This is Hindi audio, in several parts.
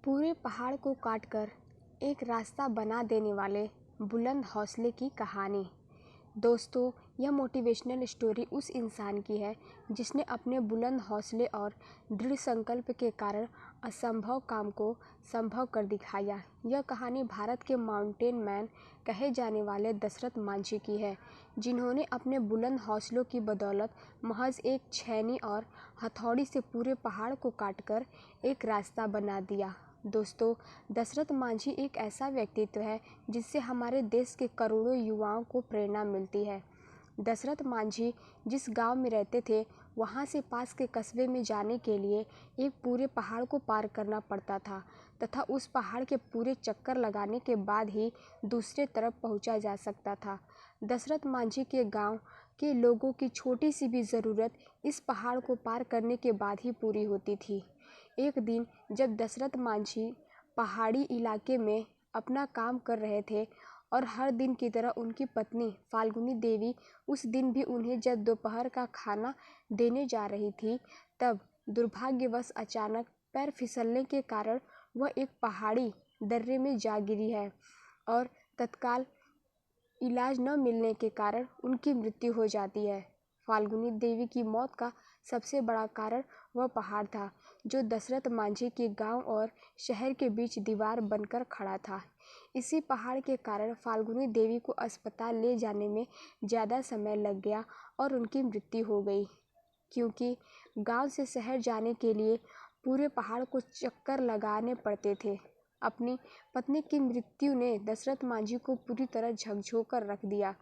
पूरे पहाड़ को काटकर एक रास्ता बना देने वाले बुलंद हौसले की कहानी। दोस्तों, यह मोटिवेशनल स्टोरी उस इंसान की है जिसने अपने बुलंद हौसले और दृढ़ संकल्प के कारण असंभव काम को संभव कर दिखाया। यह कहानी भारत के माउंटेन मैन कहे जाने वाले दशरथ मांझी की है, जिन्होंने अपने बुलंद हौसलों की बदौलत महज एक छेनी और हथौड़ी से पूरे पहाड़ को काटकर एक रास्ता बना दिया। दोस्तों, दशरथ मांझी एक ऐसा व्यक्तित्व है जिससे हमारे देश के करोड़ों युवाओं को प्रेरणा मिलती है। दशरथ मांझी जिस गांव में रहते थे, वहां से पास के कस्बे में जाने के लिए एक पूरे पहाड़ को पार करना पड़ता था तथा उस पहाड़ के पूरे चक्कर लगाने के बाद ही दूसरे तरफ पहुंचा जा सकता था। दशरथ मांझी के गांव के लोगों की छोटी सी भी ज़रूरत इस पहाड़ को पार करने के बाद ही पूरी होती थी। एक दिन जब दशरथ मांझी पहाड़ी इलाके में अपना काम कर रहे थे और हर दिन की तरह उनकी पत्नी फाल्गुनी देवी उस दिन भी उन्हें जब दोपहर का खाना देने जा रही थी, तब दुर्भाग्यवश अचानक पैर फिसलने के कारण वह एक पहाड़ी दर्रे में जा गिरी है और तत्काल इलाज न मिलने के कारण उनकी मृत्यु हो जाती है। फाल्गुनी देवी की मौत का सबसे बड़ा कारण वह पहाड़ था, जो दशरथ मांझी के गांव और शहर के बीच दीवार बनकर खड़ा था। इसी पहाड़ के कारण फाल्गुनी देवी को अस्पताल ले जाने में ज़्यादा समय लग गया और उनकी मृत्यु हो गई, क्योंकि गांव से शहर जाने के लिए पूरे पहाड़ को चक्कर लगाने पड़ते थे। अपनी पत्नी की मृत्यु ने दशरथ मांझी को पूरी तरह झकझोर रख दिया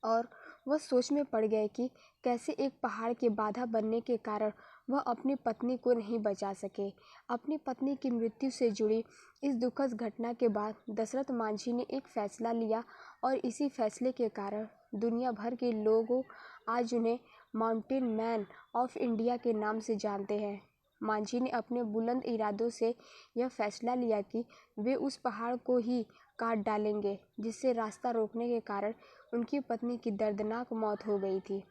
और वह सोच में पड़ गए कि कैसे एक पहाड़ के बाधा बनने के कारण वह अपनी पत्नी को नहीं बचा सके। अपनी पत्नी की मृत्यु से जुड़ी इस दुखद घटना के बाद दशरथ मांझी ने एक फैसला लिया और इसी फैसले के कारण दुनिया भर के लोग आज उन्हें माउंटेन मैन ऑफ इंडिया के नाम से जानते हैं। मांझी ने अपने बुलंद इरादों से यह फैसला लिया कि वे उस पहाड़ को ही काट डालेंगे, जिससे रास्ता रोकने के कारण उनकी पत्नी की दर्दनाक मौत हो गई थी।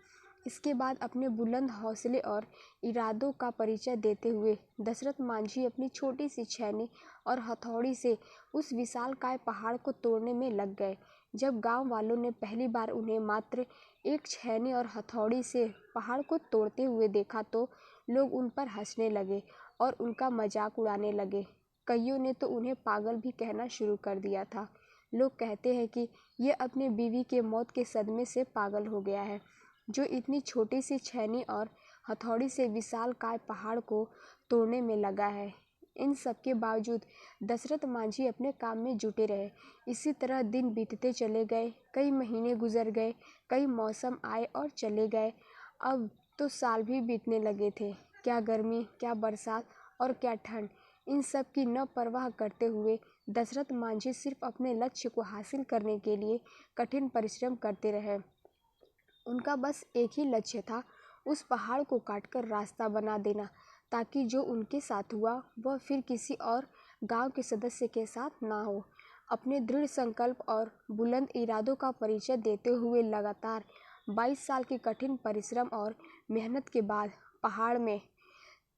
इसके बाद अपने बुलंद हौसले और इरादों का परिचय देते हुए दशरथ मांझी अपनी छोटी सी छेनी और हथौड़ी से उस विशालकाय पहाड़ को तोड़ने में लग गए। जब गांव वालों ने पहली बार उन्हें मात्र एक छेनी और हथौड़ी से पहाड़ को तोड़ते हुए देखा, तो लोग उन पर हंसने लगे और उनका मजाक उड़ाने लगे। कईयों ने तो उन्हें पागल भी कहना शुरू कर दिया था। लोग कहते हैं कि यह अपने बीवी के मौत के सदमे से पागल हो गया है, जो इतनी छोटी सी छेनी और हथौड़ी से विशालकाय पहाड़ को तोड़ने में लगा है। इन सब के बावजूद दशरथ मांझी अपने काम में जुटे रहे। इसी तरह दिन बीतते चले गए, कई महीने गुजर गए, कई मौसम आए और चले गए। अब तो साल भी बीतने लगे थे। क्या गर्मी, क्या बरसात और क्या ठंड, इन सब की न परवाह करते हुए दशरथ मांझी सिर्फ अपने लक्ष्य को हासिल करने के लिए कठिन परिश्रम करते रहे। उनका बस एक ही लक्ष्य था, उस पहाड़ को काटकर रास्ता बना देना, ताकि जो उनके साथ हुआ वह फिर किसी और गांव के सदस्य के साथ ना हो। अपने दृढ़ संकल्प और बुलंद इरादों का परिचय देते हुए लगातार 22 साल के कठिन परिश्रम और मेहनत के बाद पहाड़ में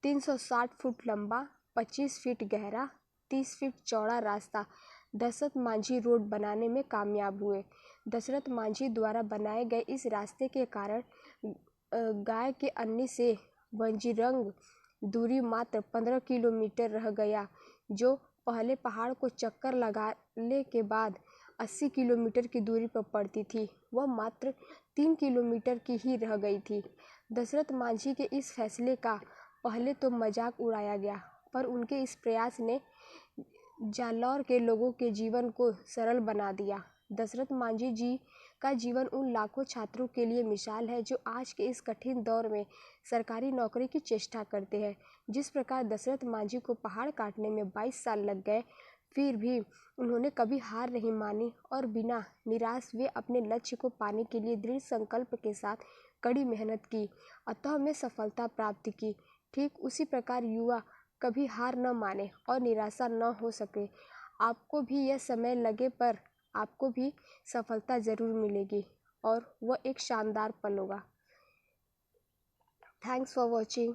360 फुट लंबा, 25 फीट गहरा, 30 फीट चौड़ा रास्ता दशरथ मांझी रोड बनाने में कामयाब हुए। दशरथ मांझी द्वारा बनाए गए इस रास्ते के कारण गाय के अन्नी से वंजीरंग दूरी मात्र 15 किलोमीटर रह गया, जो पहले पहाड़ को चक्कर लगाने के बाद 80 किलोमीटर की दूरी पर पड़ती थी, वह मात्र 3 किलोमीटर की ही रह गई थी। दशरथ मांझी के इस फैसले का पहले तो मजाक उड़ाया गया, पर उनके इस प्रयास ने जालौर के लोगों के जीवन को सरल बना दिया। दशरथ मांझी जी का जीवन उन लाखों छात्रों के लिए मिसाल है जो आज के इस कठिन दौर में सरकारी नौकरी की चेष्टा करते हैं। जिस प्रकार दशरथ मांझी को पहाड़ काटने में 22 साल लग गए, फिर भी उन्होंने कभी हार नहीं मानी और बिना निराश वे अपने लक्ष्य को पाने के लिए दृढ़ संकल्प के साथ कड़ी मेहनत की, अतः में सफलता प्राप्त की। ठीक उसी प्रकार युवा कभी हार न माने और निराशा न हो सके। आपको भी यह समय लगे, पर आपको भी सफलता ज़रूर मिलेगी और वह एक शानदार पल होगा। Thanks for watching.